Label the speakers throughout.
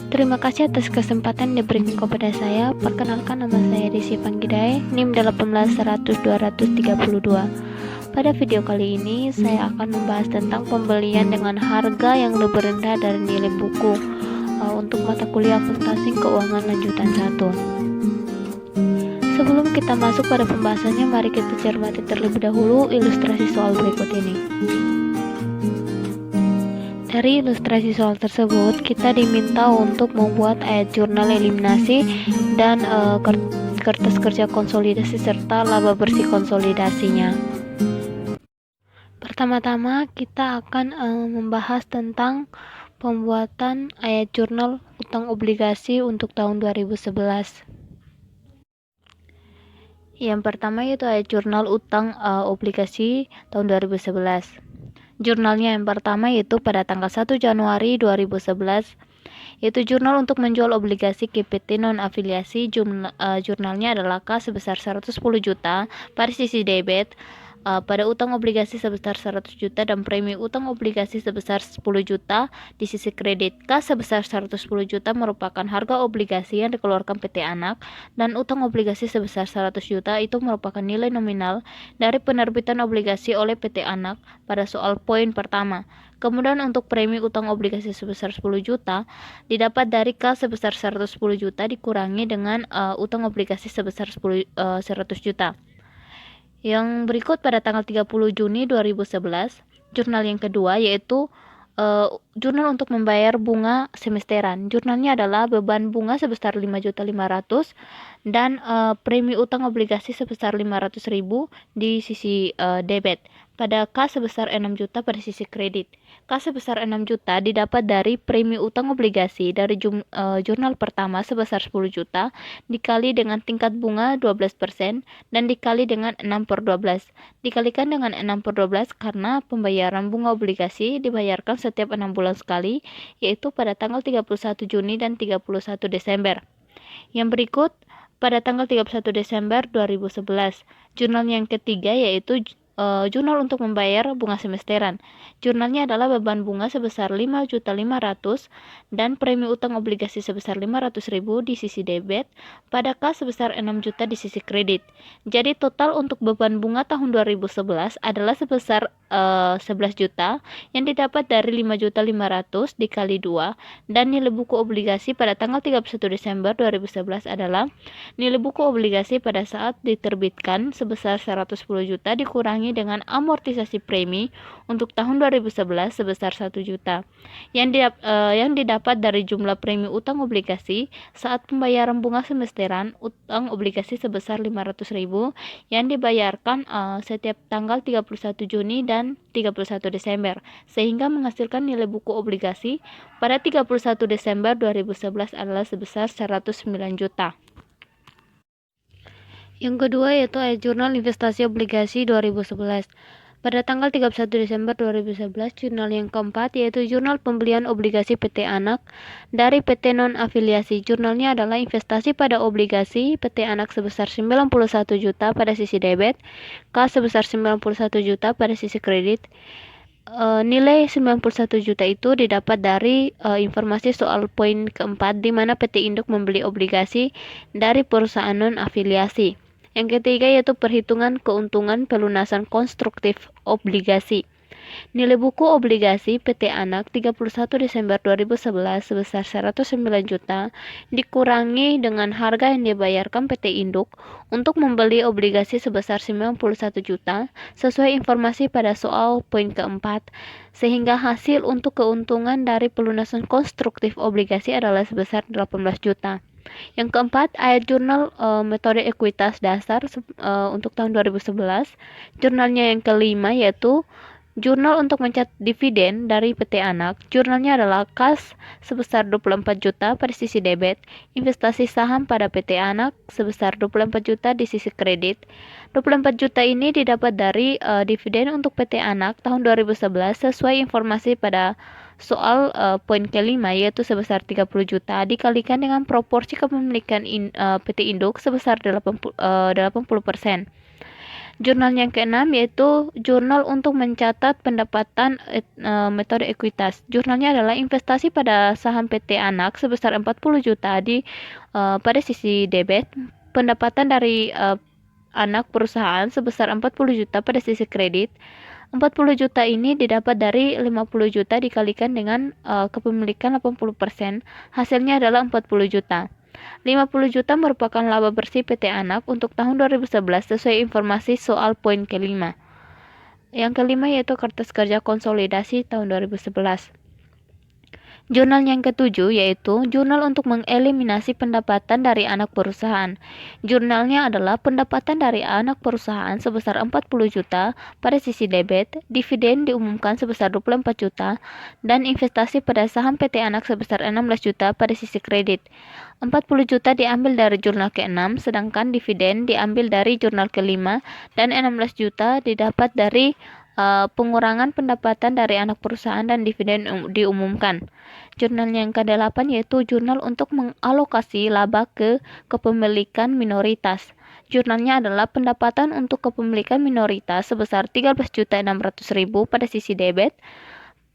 Speaker 1: Terima kasih atas kesempatan yang diberikan kepada saya. Perkenalkan, nama saya Desi Panggidai, NIM 1810032. Pada video kali ini, saya akan membahas tentang pembelian dengan harga yang lebih rendah dari nilai buku untuk mata kuliah akuntansi keuangan lanjutan 1. Sebelum kita masuk pada pembahasannya, mari kita cermati terlebih dahulu ilustrasi soal berikut ini. Dari ilustrasi soal tersebut, kita diminta untuk membuat ayat jurnal eliminasi dan kertas kerja konsolidasi serta laba bersih konsolidasinya. Pertama-tama kita akan membahas tentang pembuatan ayat jurnal utang obligasi untuk tahun 2011. Yang pertama yaitu ayat jurnal utang obligasi tahun 2011. Jurnalnya yang pertama yaitu pada tanggal 1 Januari 2011, yaitu jurnal untuk menjual obligasi ke PT non-afiliasi. Jurnalnya adalah K sebesar 110 juta pada sisi debit, pada utang obligasi sebesar 100 juta dan premi utang obligasi sebesar 10 juta di sisi kredit. K sebesar 110 juta merupakan harga obligasi yang dikeluarkan PT Anak, dan utang obligasi sebesar 100 juta itu merupakan nilai nominal dari penerbitan obligasi oleh PT Anak pada soal poin pertama. Kemudian untuk premi utang obligasi sebesar 10 juta didapat dari K sebesar 110 juta dikurangi dengan utang obligasi sebesar 100 juta. Yang berikut pada tanggal 30 Juni 2011, jurnal yang kedua yaitu jurnal untuk membayar bunga semesteran. Jurnalnya adalah beban bunga sebesar 5.500.000 dan premi utang obligasi sebesar 500.000 di sisi debit. Pada K sebesar 6 juta pada sisi kredit. K sebesar 6 juta didapat dari premi utang obligasi dari jurnal pertama sebesar 10 juta dikali dengan tingkat bunga 12% dan dikali dengan 6/12. Dikalikan dengan 6/12 karena pembayaran bunga obligasi dibayarkan setiap 6 bulan sekali, yaitu pada tanggal 31 Juni dan 31 Desember. Yang berikut pada tanggal 31 Desember 2011, jurnal yang ketiga yaitu jurnal untuk membayar bunga semesteran. Jurnalnya adalah beban bunga sebesar 5.500.000 dan premi utang obligasi sebesar 500.000 di sisi debit, pada K sebesar 6 juta di sisi kredit. Jadi total untuk beban bunga tahun 2011 adalah sebesar 11 juta yang didapat dari 5.500.000 dikali 2, dan nilai buku obligasi pada tanggal 31 Desember 2011 adalah nilai buku obligasi pada saat diterbitkan sebesar 110 juta dikurangi dengan amortisasi premi untuk tahun 2011 sebesar 1 juta yang didapat dari jumlah premi utang obligasi saat pembayaran bunga semesteran utang obligasi sebesar 500.000 yang dibayarkan setiap tanggal 31 Juni dan 31 Desember, sehingga menghasilkan nilai buku obligasi pada 31 Desember 2011 adalah sebesar 109 juta. Yang kedua yaitu ayat jurnal investasi obligasi 2011. Pada tanggal 31 Desember 2011, jurnal yang keempat yaitu jurnal pembelian obligasi PT Anak dari PT non-afiliasi. Jurnalnya adalah investasi pada obligasi PT Anak sebesar 91 juta pada sisi debit, K sebesar 91 juta pada sisi kredit. Nilai 91 juta itu didapat dari informasi soal poin keempat di mana PT Induk membeli obligasi dari perusahaan non-afiliasi. Yang ketiga yaitu perhitungan keuntungan pelunasan konstruktif obligasi. Nilai buku obligasi PT Anak 31 Desember 2011 sebesar 109 juta dikurangi dengan harga yang dibayarkan PT Induk untuk membeli obligasi sebesar 91 juta sesuai informasi pada soal poin keempat, sehingga hasil untuk keuntungan dari pelunasan konstruktif obligasi adalah sebesar 18 juta. Yang keempat, ayat jurnal metode ekuitas dasar untuk tahun 2011. Jurnalnya yang kelima yaitu jurnal untuk mencatat dividen dari PT Anak. Jurnalnya adalah kas sebesar 24 juta pada sisi debit, investasi saham pada PT Anak sebesar 24 juta di sisi kredit. 24 juta ini didapat dari dividen untuk PT Anak tahun 2011 sesuai informasi pada soal poin kelima yaitu sebesar 30 juta dikalikan dengan proporsi kepemilikan PT Induk sebesar 80%. Jurnal yang keenam yaitu jurnal untuk mencatat pendapatan metode ekuitas. Jurnalnya adalah investasi pada saham PT Anak sebesar 40 juta pada sisi debit, pendapatan dari anak perusahaan sebesar 40 juta pada sisi kredit. 40 juta ini didapat dari 50 juta dikalikan dengan kepemilikan 80%, hasilnya adalah 40 juta. 50 juta merupakan laba bersih PT Anak untuk tahun 2011 sesuai informasi soal poin kelima. Yang kelima yaitu kertas kerja konsolidasi tahun 2011. Jurnal yang ketujuh yaitu jurnal untuk mengeliminasi pendapatan dari anak perusahaan. Jurnalnya adalah pendapatan dari anak perusahaan sebesar 40 juta pada sisi debit, dividen diumumkan sebesar 24 juta, dan investasi pada saham PT Anak sebesar 16 juta pada sisi kredit. 40 juta diambil dari jurnal ke-6, sedangkan dividen diambil dari jurnal ke-5, dan 16 juta didapat dari pengurangan pendapatan dari anak perusahaan dan dividen diumumkan. Jurnal yang ke-8 yaitu jurnal untuk mengalokasi laba ke kepemilikan minoritas. Jurnalnya adalah pendapatan untuk kepemilikan minoritas sebesar 13.600.000 pada sisi debit.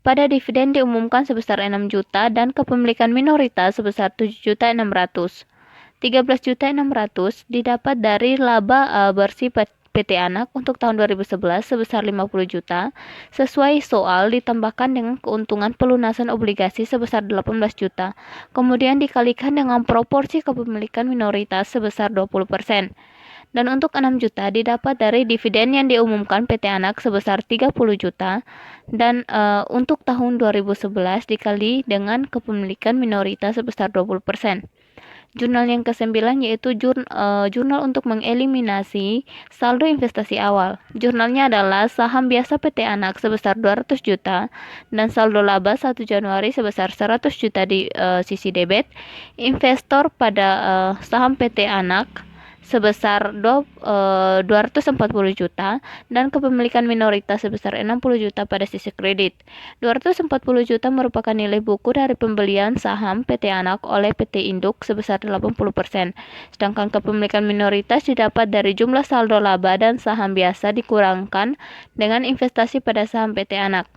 Speaker 1: Pada dividen diumumkan sebesar 6 juta dan kepemilikan minoritas sebesar 7.600.000. 13.600.000 didapat dari laba bersih PT Anak untuk tahun 2011 sebesar 50 juta, sesuai soal ditambahkan dengan keuntungan pelunasan obligasi sebesar 18 juta, kemudian dikalikan dengan proporsi kepemilikan minoritas sebesar 20%. Dan untuk 6 juta didapat dari dividen yang diumumkan PT Anak sebesar 30 juta, dan untuk tahun 2011 dikali dengan kepemilikan minoritas sebesar 20%. Jurnal yang ke-9 yaitu jurnal untuk mengeliminasi saldo investasi awal. Jurnalnya adalah saham biasa PT Anak sebesar 200 juta dan saldo laba 1 Januari sebesar 100 juta di sisi debit. Investor pada saham PT Anak sebesar 240 juta dan kepemilikan minoritas sebesar 60 juta pada sisi kredit. 240 juta merupakan nilai buku dari pembelian saham PT Anak oleh PT Induk sebesar 80%, sedangkan kepemilikan minoritas didapat dari jumlah saldo laba dan saham biasa dikurangkan dengan investasi pada saham PT Anak.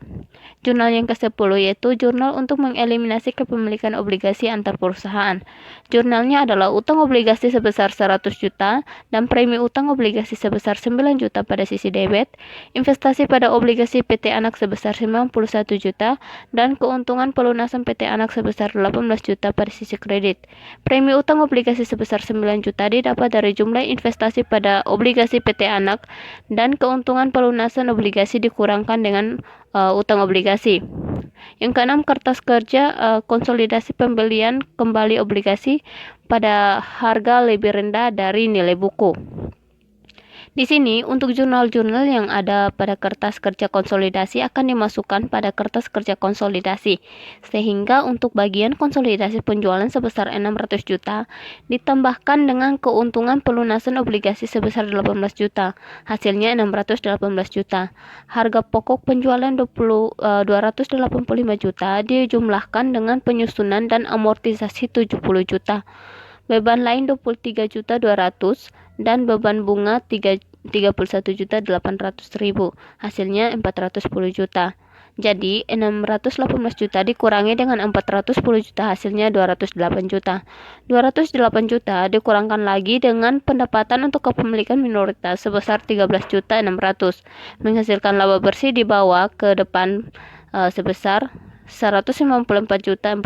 Speaker 1: Jurnal yang ke-10 yaitu jurnal untuk mengeliminasi kepemilikan obligasi antar perusahaan. Jurnalnya adalah utang obligasi sebesar 100 juta dan premi utang obligasi sebesar 9 juta pada sisi debit, investasi pada obligasi PT Anak sebesar 91 juta, dan keuntungan pelunasan PT Anak sebesar 18 juta pada sisi kredit. Premi utang obligasi sebesar 9 juta didapat dari jumlah investasi pada obligasi PT Anak dan keuntungan pelunasan obligasi dikurangkan dengan utang obligasi. Yang keenam, kertas kerja konsolidasi pembelian kembali obligasi pada harga lebih rendah dari nilai buku. Di sini, untuk jurnal-jurnal yang ada pada kertas kerja konsolidasi akan dimasukkan pada kertas kerja konsolidasi, sehingga untuk bagian konsolidasi penjualan sebesar 600 juta ditambahkan dengan keuntungan pelunasan obligasi sebesar 18 juta, hasilnya 618 juta. Harga pokok penjualan 285 juta dijumlahkan dengan penyusunan dan amortisasi 70 juta. Beban lain 23.200.000 dan beban bunga 31.800.000. Hasilnya 410 juta. Jadi 618 juta dikurangi dengan 410 juta, hasilnya 208 juta. 208 juta dikurangkan lagi dengan pendapatan untuk kepemilikan minoritas sebesar 13.600, menghasilkan laba bersih dibawa ke depan sebesar 194.400.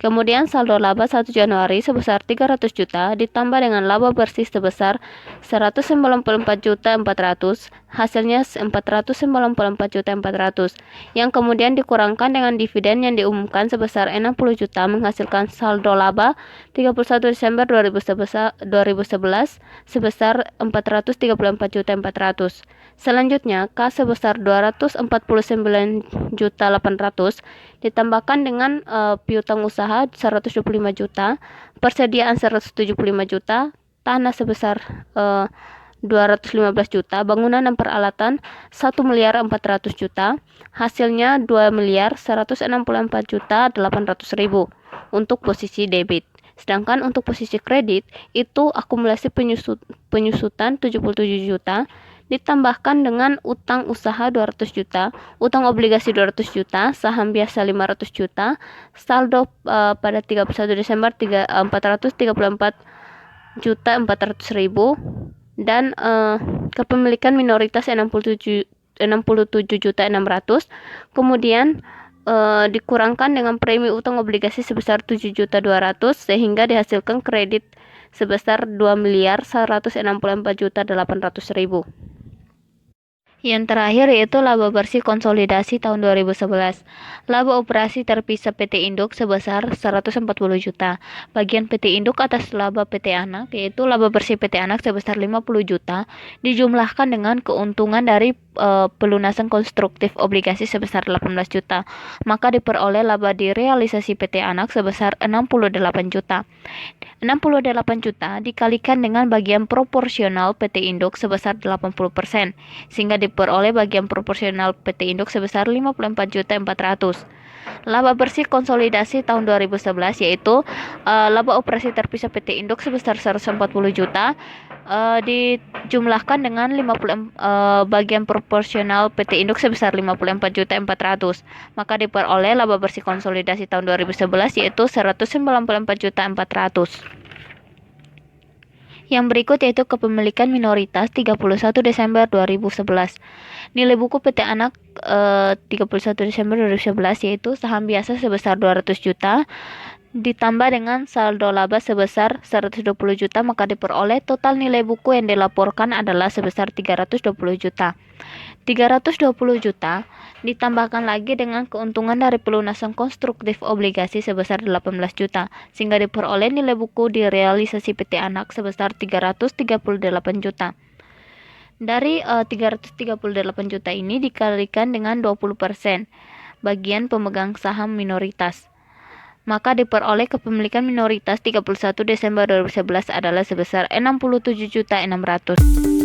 Speaker 1: Kemudian saldo laba 1 Januari sebesar 300 juta ditambah dengan laba bersih sebesar 194.400, hasilnya 494.400, yang kemudian dikurangkan dengan dividen yang diumumkan sebesar 60 juta, menghasilkan saldo laba 31 Desember 2011 sebesar 434.400. Selanjutnya, kas sebesar 249.800 ditambahkan dengan piutang usaha 125 juta, persediaan 175 juta, tanah sebesar 215 juta, bangunan dan peralatan 1.400.000 juta, hasilnya 2.164.800.000 untuk posisi debit. Sedangkan untuk posisi kredit itu akumulasi penyusutan 77 juta,
Speaker 2: ditambahkan dengan utang usaha 200 juta, utang obligasi 200 juta, saham biasa 500 juta, saldo pada 31 Desember 434 juta 400 ribu, dan kepemilikan minoritas 67 juta 600, kemudian dikurangkan dengan premi utang obligasi sebesar 7 juta 200, sehingga dihasilkan kredit sebesar 2.164 juta 800 ribu.
Speaker 1: Yang terakhir yaitu laba bersih konsolidasi tahun 2011. Laba operasi terpisah PT Induk sebesar 140 juta. Bagian PT Induk atas laba PT Anak yaitu laba bersih PT Anak sebesar 50 juta dijumlahkan dengan keuntungan dari pelunasan konstruktif obligasi sebesar 18 juta. Maka diperoleh laba di realisasi PT Anak sebesar 68 juta. 68 juta dikalikan dengan bagian proporsional PT Induk sebesar 80%, sehingga diperoleh bagian proporsional PT Induk sebesar 54 juta 400. Laba bersih konsolidasi tahun 2011 yaitu laba operasi terpisah PT Induk sebesar 140 juta dijumlahkan dengan 50 bagian proporsional PT Induk sebesar 54 juta 400. Maka diperoleh laba bersih konsolidasi tahun 2011 yaitu 194 juta 400. Yang berikut yaitu kepemilikan minoritas 31 Desember 2011. Nilai buku PT Anak 31 Desember 2011 yaitu saham biasa sebesar 200 juta ditambah dengan saldo laba sebesar 120 juta, maka diperoleh total nilai buku yang dilaporkan adalah sebesar 320 juta. 320 juta ditambahkan lagi dengan keuntungan dari pelunasan konstruktif obligasi sebesar 18 juta, sehingga diperoleh nilai buku di realisasi PT Anak sebesar 338 juta. Dari 338 juta ini dikalikan dengan 20% bagian pemegang saham minoritas. Maka diperoleh kepemilikan minoritas 31 Desember 2011 adalah sebesar 67 juta 600.